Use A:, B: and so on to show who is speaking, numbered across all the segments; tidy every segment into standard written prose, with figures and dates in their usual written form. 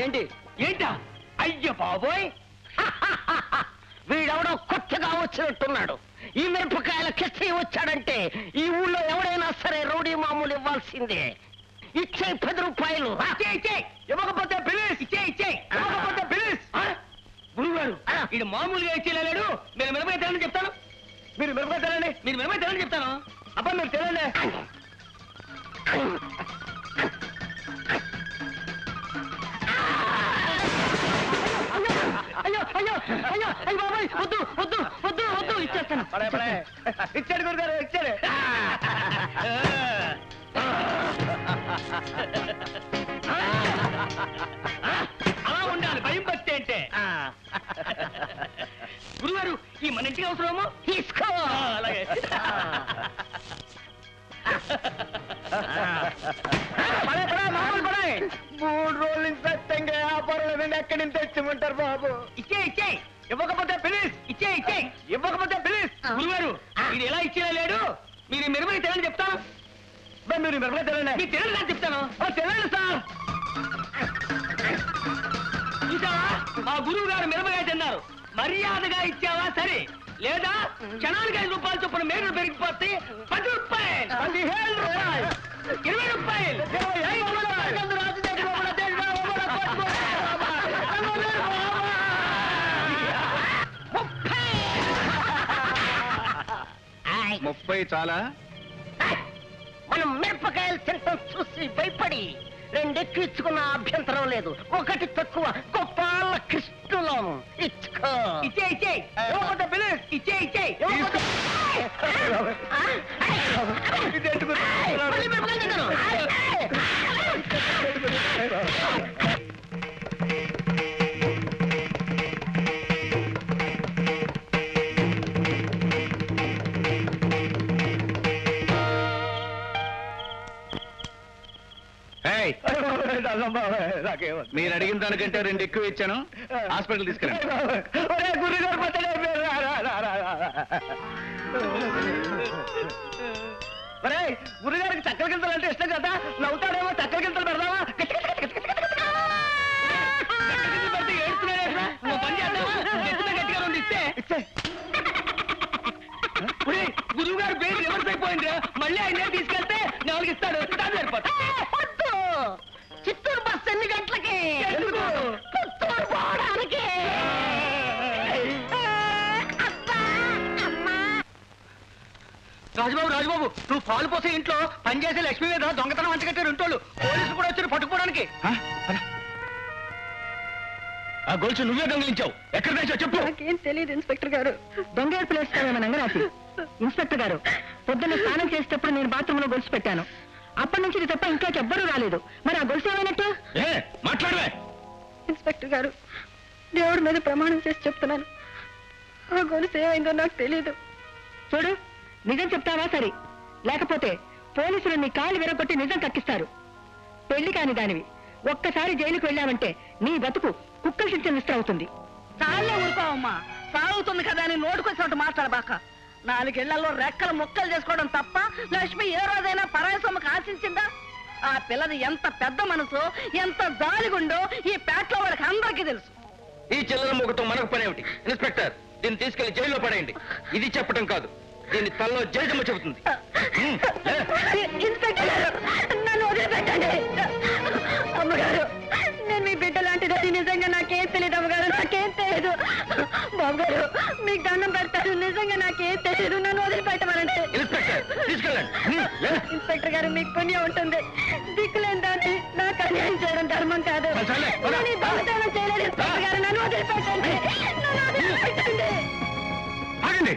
A: ఏంటి
B: ఏంటా? అయ్య బాబోయ్,
A: వీడెవడో కొత్తగా వచ్చినట్టున్నాడు. ఈ మిరపకాయల కిస్తి వచ్చాడంటే ఈ ఊళ్ళో ఎవడైనా సరే రౌడీ మామూలు ఇవ్వాల్సిందే. ఇచ్చే 10 రూపాయలు.
B: ఇవ్వకపోతే పిలిస్. ఇవ్వకపోతే పిలిస్. గురుగారు, ఇది మామూలుగా ఇచ్చేయలేడు. మీరు మిరపకాయ తినండి చెప్తాను. మీరు మిరపకాయ తినండి చెప్తాను. అబ్బా మీరు తినండి.
A: అయ్యో అయ్యో అయ్యో అయ్యో బాబాయ్, వద్దు వద్దు వద్దు వద్దు, ఇచ్చేస్తాను.
B: ఇచ్చాడు గురుగారు, ఇచ్చాడు. అలా ఉండాలి భయం భక్తి అంటే. గురుగారు, ఈ మన ఇంటికి అవసరమో
A: తీసుకో.
B: అలాగే. 3 రోజుల నుంచి సత్యంగా వ్యాపారం ఎక్కడి నుంచి తెచ్చిమంటారు బాబు. ఇచ్చే ఇవ్వకపోతే పిలిస్. ఇచ్చే ఇవ్వకపోతే పిలిస్. గురుగారు, ఇది ఎలా ఇచ్చేయలేడు. మీరు మిరపకాయ తినని చెప్తాను. మీరు మిరపకాయ తినండి. మీరు తినండి అని చెప్తాను. తినండి సార్. చూసావా, మా గురువు గారు మిరపకాయ తిన్నారు. మర్యాదగా ఇచ్చావా సరే, లేదా క్షణానికి 5 రూపాయలు చొప్పున మేరలు పెరిగిపోతే 10 రూపాయలు, 15 రూపాయలు, 20 రూపాయలు, 25 రూపాయలు.
C: 30 చాలా?
A: మనం మిరపకాయలు తింటాం చూసి భయపడి 2 ఎక్కించుకున్న అభ్యంతరం లేదు. 1 తక్కువ గొప్పాల కృష్ణులం. ఇచ్చుకో.
B: ఇచ్చే పిలిస్. ఇచ్చే
A: మళ్ళీ మిరపకాయలు తింటాను.
C: మీరు అడిగిన దానికంటే 2 ఎక్కువ ఇచ్చాను. హాస్పిటల్ తీసుకెళ్ళండి.
B: గురుగారికి చక్కెర గింతలు అంటే ఇష్టం కదా. నవ్వుతాడేమో. చక్కెర గింతలు పెడదామా? గురువు గారు పేరు రివర్స్ అయిపోయింది. మళ్ళీ ఆయన తీసుకెళ్తే 4 ఇస్తాడు.
A: చిత్తూరు బస్ ఎన్ని గంటలకి? పుత్తూరు పోవడానికి.
B: రాజుబాబు, నువ్వు పాలు పోసే ఇంట్లో పనిచేసే లక్ష్మి మీద దొంగతనం అంటగట్టారు ఇంటోళ్ళు. పోలీసులు కూడా వచ్చారు పట్టుకోవడానికి.
C: ఆ గొలుసు నువ్వే దొంగిలించావు. ఎక్కడ తెచ్చావు చెప్పు.
D: నాకేం తెలియదు ఇన్స్పెక్టర్ గారు. దొంగ ప్లేస్ నంగరాసి. ఇన్స్పెక్టర్ గారు, పొద్దున్న స్నానం చేసేటప్పుడు నేను బాత్రూమ్ లో గొలుసు పెట్టాను. అప్పటి నుంచి ఇది తప్ప ఇంకా ఎవ్వరూ రాలేదు. మరి ఆ గొలుసు ఏమైనట్టు?
C: మాట్లాడవే.
D: ఇన్స్పెక్టర్ గారు, దేవుడి మీద ప్రమాణం చేసి చెప్తున్నాను, ఆ గొలుసు ఏమైందో నాకు తెలియదు. చూడు, నిజం చెప్తావా సరే, లేకపోతే పోలీసులు నీ కాళ్ళు విరగొట్టి నిజం కక్కిస్తారు. పెళ్లి కాని దానివి ఒక్కసారి జైలుకు వెళ్ళావంటే నీ బతుకు కుక్కలు శిక్ష నిష్ట అవుతుంది.
E: చాలే ఊరుకోవమ్మా. సాగుతుంది కదా అని నోటుకొచ్చినట్టు మాట్లాడబాక. 4 ఏళ్లలో రెక్కలు ముక్కలు చేసుకోవడం తప్ప లక్ష్మి ఏ రోజైనా పరాయి సొమ్మకు ఆశించిందా? ఆ పిల్లది ఎంత పెద్ద మనసు, ఎంత జాలిగుండో ఈ పేటలో వాళ్ళకి అందరికీ తెలుసు.
B: ఈ చిల్లర మొగటం మనకు పనేమిటి? ఇన్స్పెక్టర్, దీన్ని తీసుకెళ్లి జైల్లో పడేయండి. ఇది చెప్పడం కాదు, దీన్ని తల్లో జైజమ్మ చెబుతుంది.
D: ఇన్స్పెక్టర్ గారు, నన్ను వదిలిపెట్టండి. అమ్మగారు, నేను మీ బిడ్డ లాంటిదని నిజంగా నాకేం తెలియదు. అమ్మగారు, నాకేం తెలియదు. బాబు గారు, మీకు దండం పెడతారు. నిజంగా నాకేం తెలియదు. నన్ను వదిలిపెట్టమనండి.
B: ఇన్స్పెక్టర్, తీసుకెళ్ళండి.
D: ఇన్స్పెక్టర్ గారు, మీకు పుణ్యం ఉంటుంది. దిక్కులేని దాన్ని నాకు అన్యాయం చేయడం ధర్మం కాదు. నేను ఈ దొంగతనం చేయలేదు. ఇన్స్పెక్టర్ గారు, నన్ను వదిలిపెట్టండి. నన్ను వదిలిపెట్టండి.
C: ఆగండి.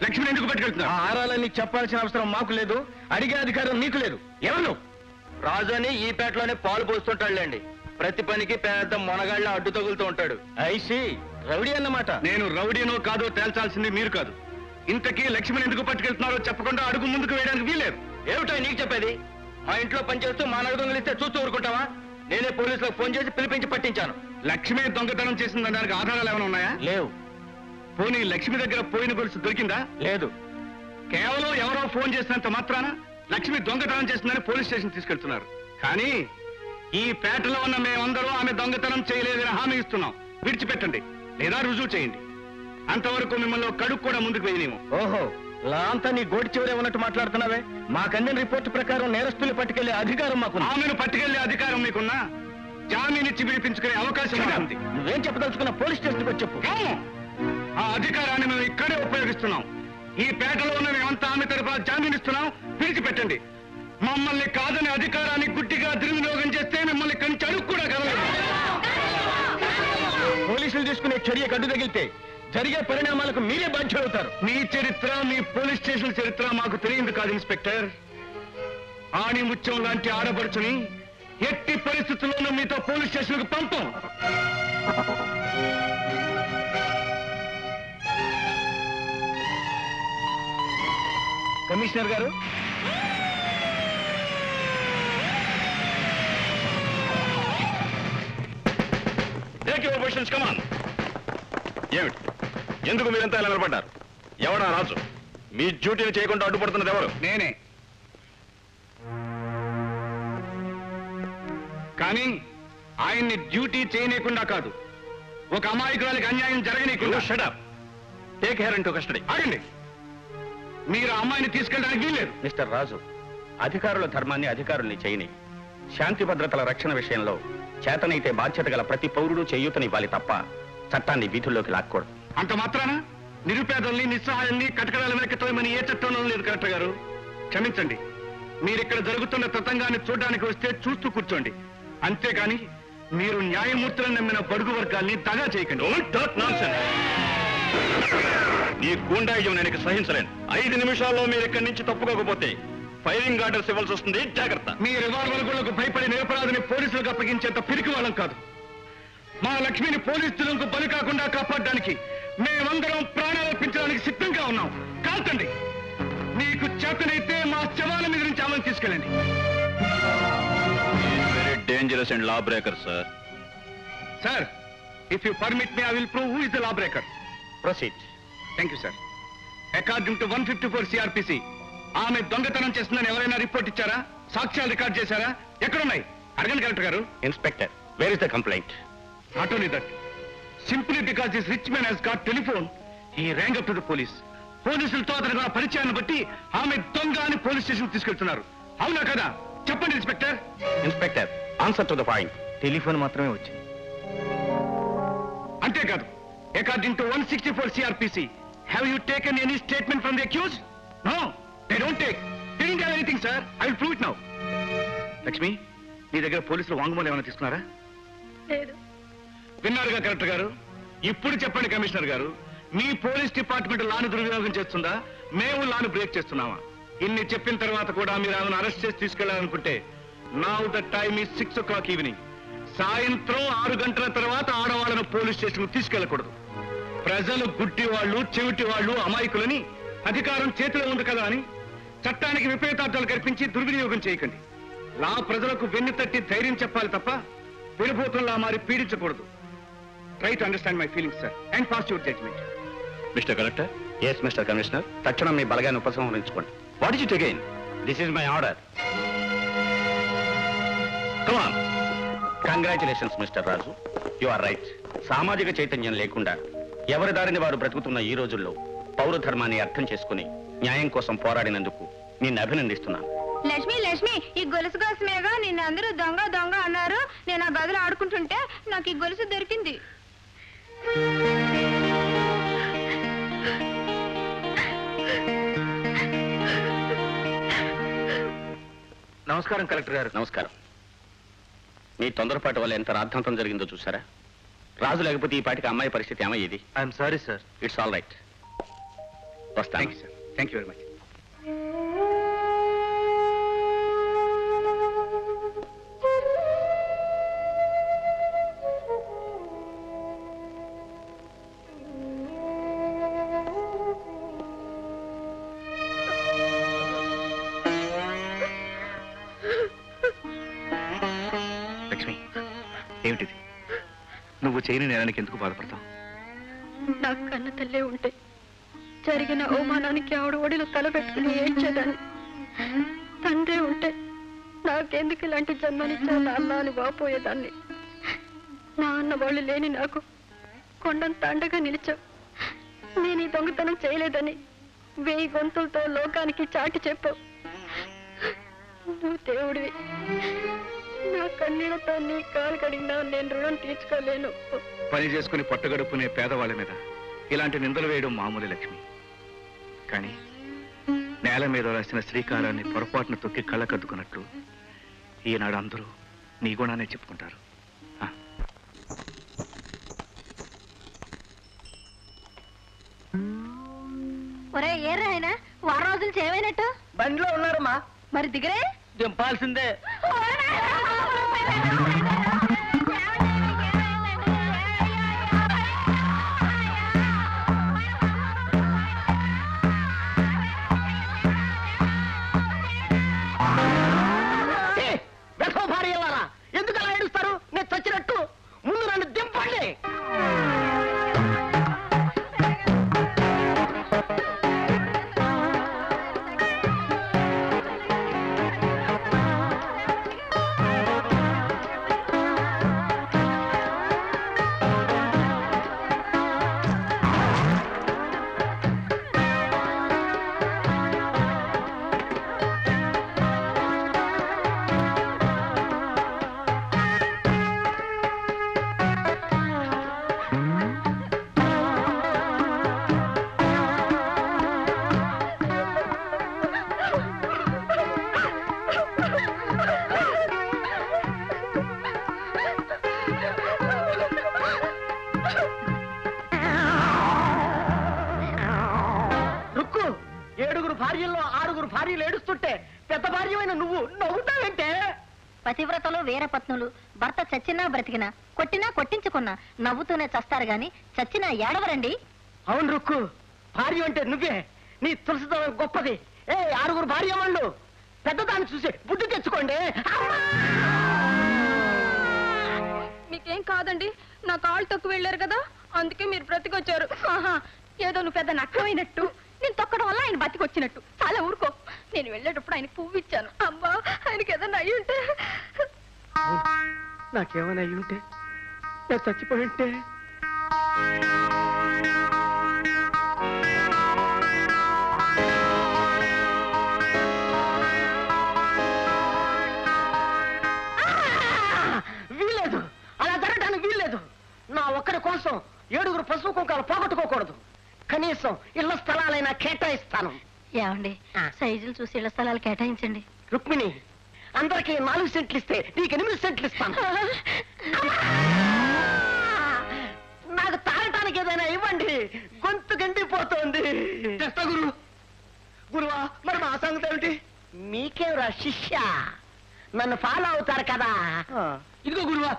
C: లక్ష్మిని ఎందుకు పట్టుకెళ్తున్నా?
B: ఆ ఆరాలన్నీ చెప్పాల్సిన అవసరం మాకు లేదు, అడిగే అధికారం నీకు లేదు.
C: ఎవరు?
B: రాజు అని ఈ పేటలోనే పాలు పోస్తుంటాడులేండి. ప్రతి పనికి పెద్ద మొనగాళ్ళ అడ్డు తగులుతూ ఉంటాడు.
C: ఐసి
B: రౌడీ అన్నమాట.
C: నేను రౌడీనో కాదో తేల్చాల్సింది మీరు కాదు. ఇంతకీ లక్ష్మిని ఎందుకు పట్టుకెళ్తున్నారో చెప్పకుండా అడుగు ముందుకు వేయడానికి వీలేదు.
B: ఏమిటో నీకు చెప్పేది? మా ఇంట్లో పనిచేస్తూ మా నగదు దొంగిలిస్తే చూస్తూ ఊరుకుంటావా? నేనే పోలీసులకు ఫోన్ చేసి పిలిపించి పట్టించాను.
C: లక్ష్మి దొంగతనం చేసిందనడానికి ఆధారాలు ఏమైనా ఉన్నాయా?
B: లేవు.
C: పోనీ లక్ష్మి దగ్గర పోయిన గొలుసు దొరికిందా?
B: లేదు.
C: కేవలం ఎవరో ఫోన్ చేసినంత మాత్రాన లక్ష్మి దొంగతనం చేసిందని పోలీస్ స్టేషన్ తీసుకెళ్తున్నారు. కానీ ఈ పేటలో ఉన్న మేమందరూ ఆమె దొంగతనం చేయలేదని హామీ ఇస్తున్నాం. విడిచిపెట్టండి లేదా రుజువు చేయండి. అంతవరకు మిమ్మల్ని కడుగు కూడా ముందుకు వేయలేము.
B: ఓహో, లా అంతా నీ గోడి చివరే ఉన్నట్టు మాట్లాడుతున్నావే. మాకందిన రిపోర్టు ప్రకారం నేరస్తుల్ని పట్టుకెళ్లే అధికారం మాకు.
C: ఆమెను పట్టుకెళ్లే అధికారం మీకున్నా జామీన్ ఇచ్చి విడిపించుకునే అవకాశం ఉంది.
B: నువ్వేం చెప్పదలుచుకున్న పోలీస్ స్టేషన్కి వచ్చి చెప్పు.
C: ఆ అధికారాన్ని మేము ఇక్కడే ఉపయోగిస్తున్నాం. ఈ పేటలో ఉన్న మేమంతా ఆమె తరఫున జామీన్ ఇస్తున్నాం. విడిచిపెట్టండి. మమ్మల్ని కాదని అధికారాన్ని గుడ్డిగా దుర్వినియోగం చేస్తే మిమ్మల్ని ఇక్కడి నుంచి అడుగు కూడా కదలదు.
B: పోలీసులు తీసుకునే చర్య కడ్డు తగిలితే జరిగే పరిణామాలకు మీరే బాధ్యులవుతారు.
C: మీ చరిత్ర, మీ పోలీస్ స్టేషన్ చరిత్ర మాకు తెలియదు కాదు ఇన్స్పెక్టర్. ఆణి ముత్యం లాంటి ఆడపడుచుని ఎట్టి పరిస్థితుల్లోనూ మీతో పోలీస్ స్టేషన్కు పంపం.
B: కమిషనర్ గారు,
C: ఏమిటి, ఎందుకు మీరంతా ఇలా నిలబడ్డారు? ఎవడా రాజు? మీ డ్యూటీని చేయకుండా అడ్డుపడుతున్నది ఎవరు? నేనే. కానీ ఆయన్ని డ్యూటీ చేయనీయకుండా కాదు, ఒక అమాయకురాలికి అన్యాయం జరగనీయకుండా. Shut up. Take her into custody. ఆగండి. మీరు ఆ అమ్మాయిని తీసుకెళ్ళడానికి వీల్లేదు.
B: మిస్టర్ రాజు, అధికారుల ధర్మాన్ని అధికారుల్ని చేయని. శాంతి భద్రతల రక్షణ విషయంలో చేతనైతే బాధ్యత గల ప్రతి పౌరుడు చేయూతనివ్వాలి తప్ప చట్టాన్ని వీధుల్లోకి లాక్కూడదు.
C: అంత మాత్రాన నిరుపేదల్ని, నిస్సహాయాల్ని కటకడాల వెనక్కి తోయమని ఏ చట్టంలో లేదు కలెక్టర్ గారు. క్షమించండి. మీరిక్కడ జరుగుతున్న తతంగాన్ని చూడడానికి వస్తే చూస్తూ కూర్చోండి. అంతేగాని మీరు న్యాయమూర్తులను నమ్మిన బడుగు వర్గాల్ని దగా చేయకండి.
F: ఈ గూండాయిజం నేను సహించలేను. 5 నిమిషాల్లో మీరు ఇక్కడి నుంచి తప్పుకోకపోతే ఫైరింగ్ ఆర్డర్స్ ఇవ్వాల్సి వస్తుంది. జాగ్రత్త.
C: మీ రివాల్వర్లకు భయపడి నిరపరాధిని పోలీసులకు అప్పగించేంత పిరికి వాళ్ళం కాదు. మా లక్ష్మిని పోలీసులకు బలి కాకుండా కాపాడడానికి మేమందరం ప్రాణాలర్పించడానికి సిద్ధంగా ఉన్నాం. కాల్తండి. మీకు చేతనైతే మా శవాల మీద నుంచి ఆమెను తీసుకెళ్ళండి.
F: Very dangerous and law breaker sir.
C: Sir, if you permit me, I will prove who is the law breaker.
B: Proceed.
C: Thank you sir. According to 154 CRPC, ఆమె దొంగతనం చేస్తుందని ఎవరైనా రిపోర్ట్ ఇచ్చారా? సాక్ష్యాలు రికార్డ్ చేశారా? ఎక్కడున్నాయి? అడగండి కలెక్టర్ గారు.
B: Inspector, where is the complaint?
C: Not only that, simply because this rich man has got telephone, he rang up to the police. పోలీసులతో అతనికి ఉన్న పరిచయాన్ని బట్టి ఆమె దొంగ అని పోలీస్ స్టేషన్ తీసుకెళ్తున్నారు. అవునా కదా? చెప్పండి inspector.
B: Inspector, answer to the point. Telephone మాత్రమే వచ్చింది.
C: అంతేకాదు, according to 164 CRPC, have you taken any statement from the accused? No, they don't take. They didn't have anything, sir. I will prove it now. Lakshmi, నీ దగ్గర పోలీసులు వాంగ్మూలం ఏమైనా తీసుకున్నారా?
D: లేదు.
C: విన్నారుగా కలెక్టర్ గారు. ఇప్పుడు చెప్పండి కమిషనర్ గారు, మీ పోలీస్ డిపార్ట్మెంట్ లాను దుర్వినియోగం చేస్తుందా, మేము లాను బ్రేక్ చేస్తున్నామా? ఇన్ని చెప్పిన తర్వాత కూడా మీరు ఆమెను అరెస్ట్ చేసి తీసుకెళ్లాలనుకుంటే, now the time is 6 o'clock evening. సాయంత్రం 6 గంటల తర్వాత ఆడవాళ్ళను పోలీస్ స్టేషన్ తీసుకెళ్లకూడదు. ప్రజలు గుడ్డి వాళ్ళు, చెవిటి వాళ్ళు, అమాయకులని అధికారం చేతిలో ఉంది కదా అని చట్టానికి విపరీతార్థాలు కల్పించి దుర్వినియోగం చేయకండి. లా ప్రజలకు వెన్ను తట్టి ధైర్యం చెప్పాలి తప్ప విడిపోతుల్లా మారి పీడించకూడదు. Try to understand my feelings sir and pass your judgement.
F: Mister collector.
B: Yes mister commissioner, తక్షణం మీ బలగాన్ని ఉపసంహరించుకోండి.
F: What is it again?
B: This is my order.
F: Come on.
B: Congratulations mister Raju, you are right. సామాజిక చైతన్యం లేకుండా ఎవరి దారిని వారు బ్రతుకుతున్న ఈ రోజుల్లో పౌర ధర్మాన్ని అర్థం చేసుకుని న్యాయం కోసం పోరాడినందుకు నిన్ను అభినందిస్తున్నాను.
G: లక్ష్మి, లక్ష్మి, ఈ గొలుసు కోసమేగా నిన్ను అందరూ దొంగ దొంగ అన్నారు. నేను ఆ గదిలో ఆడుకుంటుంటే నాకు ఈ గొలుసు దొరికింది.
B: నమస్కారం కలెక్టర్ గారు. నమస్కారం. మీ తొందరపాటు వల్ల ఎంత రాద్ధాంతం జరిగిందో చూసారా? రాజు లేకపోతే ఈ పాటికి అమ్మాయి పరిస్థితి ఏమయ్యేది?
C: I'm sorry sir.
B: It's all right. వస్తాను sir.
C: Thank you very much. Lakshmi, ఏమిటిది? నువ్వు చేయని నేరానికి ఎందుకు బాధపడతావు?
D: నాకు కన్న తల్లే ఉంటే జరిగిన అవమానానికి ఆవిడ ఒడిలో తలపెట్టుకుని ఏడ్చేదాన్ని. తండ్రి ఉంటే నాకెందుకు ఇలాంటి జన్మనిచ్చావు నాన్న అని వాపోయేదాన్ని. నా అన్న వాళ్ళు లేని నాకు కొండంత అండగా నిలిచావు. నేను ఈ దొంగతనం చేయలేదని 1000 గొంతులతో లోకానికి చాటి చెప్పావు. నువ్వు దేవుడివి. నా కన్నీళ్లతో నీ కాలు కడిగినా నేను రుణం తీర్చుకోలేను.
C: పని చేసుకుని పొట్టగడుపునే పేదవాళ్ళ మీద ఇలాంటి నిందలు వేయడం మామూలు లక్ష్మి. కానీ నేల మీద రాసిన శ్రీకారాన్ని పొరపాటును తొక్కి కళ్ళకద్దుకున్నట్లు ఈనాడు అందరూ నీ గుణాన్ని చెప్పుకుంటారు.
G: ఒరే ఏర్రా ఆయన వారం రోజులు చేయమైనట్టు
B: బండిలో ఉన్నారమ్మా.
G: మరి దిగరే
B: దింపాల్సిందే.
A: భార్య ఎందుకు అలా ఏడుస్తారు? నేను చచ్చినట్టు ముందు నన్ను దింపండి. భార్యల్లో 6 భార్యలు ఏడుస్తుంటే పెద్ద భార్యమైన నువ్వు నవ్వుతావంటే?
G: పతివ్రతలు వీరపత్నులు భర్త చచ్చినా బ్రతికినా కొట్టినా కొట్టించుకున్నా నవ్వుతూనే చస్తారు గాని చచ్చినా ఏడవరండి.
A: అవును రుక్కు, భార్య అంటే నువ్వే. నీ తులసిదనం గొప్పది. 6 భార్య వాళ్ళు పెద్దదాన్ని చూసి బుద్ధి తెచ్చుకోండి.
G: మీకేం కాదండి, నా కాళ్ళు తొక్కు వెళ్ళారు కదా అందుకే మీరు బ్రతికొచ్చారు. ఏదో నువ్వు పెద్ద నక్కమైనట్టు నేను తొక్కడం వల్ల ఆయన బతికొచ్చినట్టు. చాలా ఊరుకో. నేను వెళ్ళేటప్పుడు ఆయన పువ్వు ఇచ్చాను. అమ్మా ఆయనకి ఏదైనా అయ్యి ఉంటే.
A: నాకేమైనా అయ్యి ఉంటే, నేను చచ్చిపోయి ఉంటే. వీల్లేదు, అలా జరగడానికి వీల్లేదు. నా ఒక్కడి కోసం 7 పశువు కుంకాలు పోగొట్టుకోకూడదు. కనీసం ఇళ్ల స్థలాలైనా కేటాయిస్తాను.
G: ఏమండి సైజులు చూసి ఇళ్ల స్థలాలు కేటాయించండి.
A: రుక్మిణి, అందరికి 4 సెంట్లు ఇస్తే నీకు 8 సెంట్లు ఇస్తాను. నాకు తాగటానికి ఏదైనా ఇవ్వండి, గొంతు గండిపోతోంది. గురువా, మరి మా సంగతి ఏమిటి? మీకేవరా శిష్య, నన్ను ఫాలో అవుతారు కదా.
B: ఇదిగో గురువా.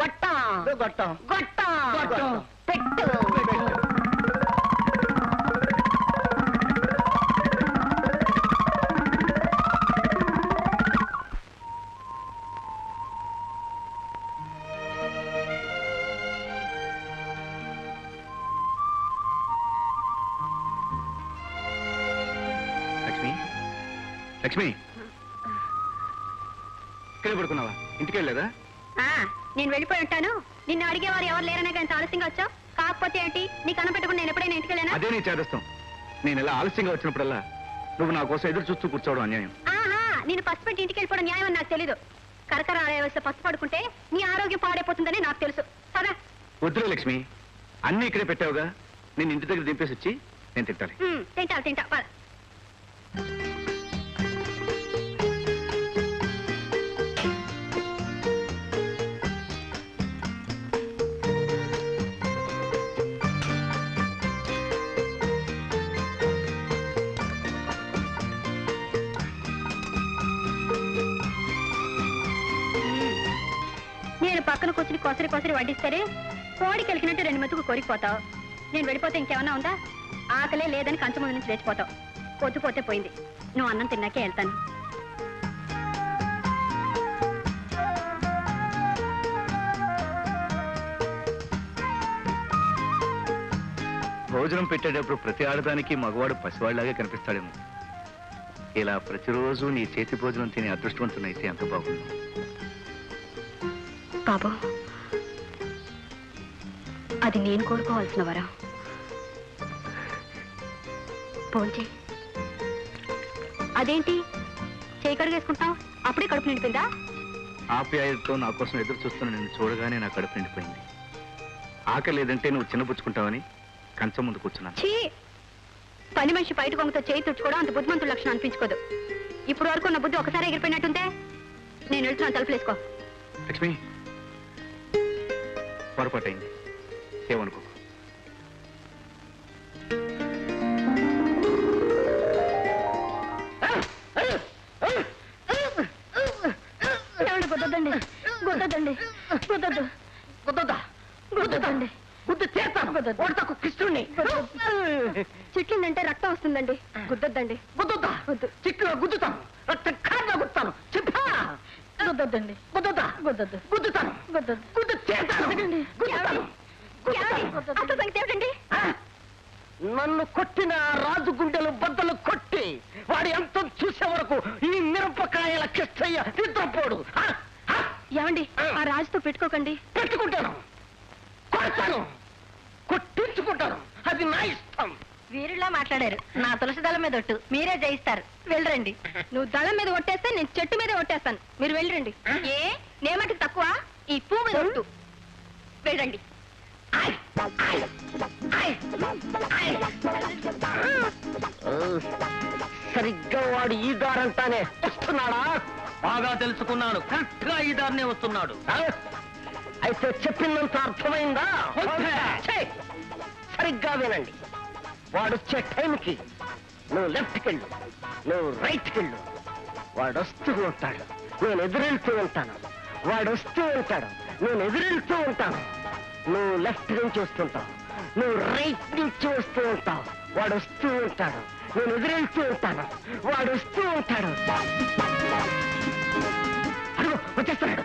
A: గొట్టం
B: గొట్టం
A: గొట్టం
B: గొట్టం
A: పెట్టు.
C: లక్ష్మి, ఇక్కడే పడుకున్నావా? ఇంటికి వెళ్ళలేదా?
G: నేను వెళ్ళిపోయి ఉంటాను. నిన్ను అడిగేవారు ఎవరు లేరనే కానీ ఆలస్యంగా వచ్చావు. కాకపోతే ఏంటి, నీ కనపెట్టుకుని నేను ఎప్పుడైనా ఇంటికి వెళ్ళానా?
C: అదే నీ చేదస్తాం. నేను ఇలా ఆలస్యంగా వచ్చినప్పుడల్లా నువ్వు నా కోసం ఎదురు చూస్తూ కూర్చోవడం అన్యాయం.
G: నేను పసుపు పెట్టి ఇంటికి వెళ్ళిపోవడం న్యాయం అని నాకు తెలీదు. కరకర ఆడవలసిన పసుపు పడుకుంటే నీ ఆరోగ్యం పాడైపోతుందని నాకు తెలుసు. సరే
C: వద్దులే లక్ష్మి, అన్ని ఇక్కడే పెట్టావుగా. నేను ఇంటి దగ్గర దింపేసి వచ్చి నేను తింటాను.
G: తింటా పద. నేను పక్కన కూర్చుని కొసరి వడ్డిస్తారే కోడికి వెళ్ళినట్టు 2 మెతుకు కొరికిపోతావు. నేను వెళ్ళిపోతే ఇంకేమన్నా ఉందా? ఆకలే లేదని కంచం ముందు నుంచి లేచిపోతావు. పొద్దుపోతే పోయింది. నువ్వు అన్నం తిన్నాకే వెళ్తాను.
C: భోజనం పెట్టేటప్పుడు ప్రతి ఆడదానికి మగవాడు పసివాడిలాగే కనిపిస్తాడేమో. ఇలా ప్రతిరోజు నీ చేతి భోజనం తినే అదృష్టవంతునైతే ఎంత బాగుంది.
G: బాబు, అది నేను కోరుకోవాల్సిన వరం. పోంచే. అదేంటి చేయి కడిగేసుకుంటావు? అప్పుడే కడుపు నిండిపోయిందా?
C: ఆప్యాయతతో నా కోసం ఎదురు చూస్తున్న నిన్ను చూడగానే నా కడుపు నిండిపోయింది. ఆకలి లేదంటే నువ్వు చిన్నపుచ్చుకుంటావని కంచం ముందు కూర్చున్నాను.
G: ఛీ! పని మనిషి బయట కొంగతో చేయి తుడుచుకోవడం అంత బుద్ధిమంతుల లక్షణం అనిపించుకోదు. ఇప్పుడు వరకు నా బుద్ధి ఒకసారి ఎగిరిపోయినట్టుందే. నేను వెళ్తున్నాను, తలుపులేసుకో.
C: లక్ష్మి, పొరపాటైంది, ఏమనుకో.
G: గుద్దొద్దండి, గుద్దొద్దండి, గుద్దొద్దు,
A: గుద్దొద్దా?
G: గుద్దొద్దండి.
A: గుద్దు చేస్తాను. ఓడతకు కృష్ణుణ్ణి.
G: చిట్లిందంటే రక్తం వస్తుందండి. గుద్దొద్దండి.
A: గుద్దొద్దా?
G: వద్దు.
A: చిక్కులో గుద్దుతాను, రక్తం కారులో గుద్దుతాను. చెప్పా?
G: గుద్దొద్దండి.
A: గుద్దొద్దా?
G: గుద్దొద్దు.
A: గుద్దుతాను.
G: గుద్దొద్దు.
A: గుద్దు చేస్తాను. గుద్దుతాను.
G: అసలు సంగతి ఏమిటండి?
A: ఆ? నన్ను కొట్టిన రాజు గుండెలు బద్దలు కొట్టి వాడి ఎంత చూసే వరకు ఈ మిరపకాయల కిష్టయ్య నిద్రపోడు.
G: ఏమండి, ఆ రాజుతో పెట్టుకోకండి.
A: పెట్టుకుంటాను, కొడతాను, కొట్టించుకుంటాను. అది నా ఇష్టం.
G: వీరులా మాట్లాడారు. నా తులసి దళం మీద ఒట్టు, మీరే జయిస్తారు. వెళ్ళరండి. నువ్వు దళం మీద ఒట్టేస్తే నేను చెట్టు మీదే ఒట్టేస్తాను. మీరు వెళ్ళరండి. ఏ నేమటికి తక్కువ? ఈ పువ్వు మీద ఒట్టు. వెళ్ళండి.
A: సరిగ్గా వాడు ఈ దారంతానే వస్తున్నాడా? బాగా తెలుసుకున్నాను. కరెక్ట్ గా ఈ దారినే వస్తున్నాడు. అయితే చెప్పినంత అర్థమైందా? ఛే! సరిగ్గా వినండి. వాడు వచ్చే టైంకి నువ్వు లెఫ్ట్కి వెళ్ళు, నువ్వు రైట్కి వెళ్ళు. వాడు వస్తూ ఉంటాడు, నేను ఎదురెళ్తూ ఉంటాను. వాడు వస్తూ ఉంటాడు, నేను ఎదురెళ్తూ ఉంటాను. నువ్వు లెఫ్ట్ నుంచి వస్తుంటావు, నువ్వు రైట్ నుంచి వస్తూ ఉంటావు. వాడు వస్తూ ఉంటాడు, నేను ఎదురెళ్తూ ఉంటాను. వాడు వస్తూ ఉంటాడు. అడుగు, వచ్చేస్తున్నాడు.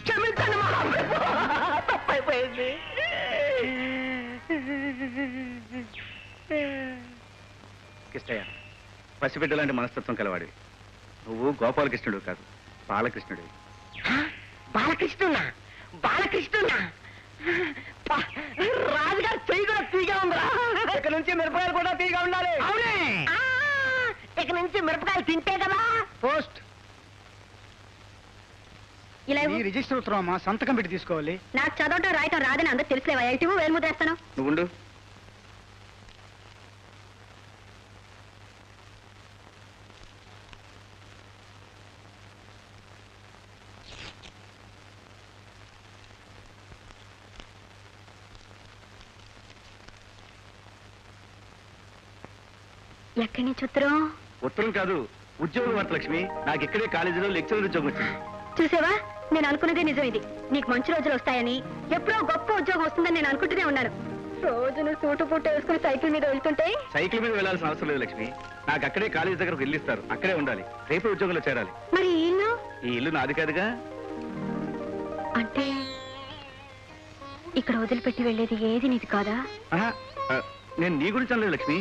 A: క్షమించండి, తప్పైపోయింది.
C: కిష్టయ్య, పసిబిడ్డ లాంటి మనస్తత్వం కలవాడివి. నువ్వు గోపాలకృష్ణుడు కాదు, బాలకృష్ణుడివి.
A: బాలకృష్ణున్నా? బాలకృష్ణున్నా? రాజుగారు చెయ్యి కూడా తీగా ఉందిరా.
B: ఇక నుంచి మిరపకాయలు కూడా తీగా ఉండాలి.
A: అవునే, ఇక నుంచి మిరపకాయలు తింటే కదా.
B: పోస్ట్
G: ఇలా
B: ఈ రిజిస్టర్ ఉత్తరం అమ్మా, సంతకం పెట్టి తీసుకోవాలి.
G: నాకు చదవటం రాయటం రాదని అందరూ తెలుసులేవా? ఇటు వేలు ముద్రేస్తాను.
C: నువ్వుండు.
G: ఎక్కడి నుంచి ఉత్తరం?
C: ఉత్తరం కాదు, ఉద్యోగం వార్త లక్ష్మి. నాకు ఇక్కడే కాలేజీలో లెక్చరర్ ఉద్యోగం వచ్చింది.
G: చూసావా, నేను అనుకున్నదే నిజం. ఇది నీకు మంచి రోజులు వస్తాయని, ఎప్పుడో గొప్ప ఉద్యోగం వస్తుందని నేను అనుకుంటూనే ఉన్నాను. రోజు నువ్వు సూటు పూట వేసుకుని సైకిల్ మీద వెళ్తుంటే.
C: సైకిల్ మీద వెళ్లాల్సిన అవసరం లేదు లక్ష్మి. నాకు అక్కడే కాలేజీ దగ్గర ఒక ఇల్లు ఇస్తారు, అక్కడే ఉండాలి. రేపే ఉద్యోగంలో చేరాలి.
G: మరి ఈ ఇల్లు?
C: ఈ ఇల్లు నాది కాదుగా.
G: అంటే ఇక్కడ వదిలిపెట్టి వెళ్ళేది ఏది నీది కాదా?
C: ఆహా, నేను నీ గురించి అనలేదు లక్ష్మి.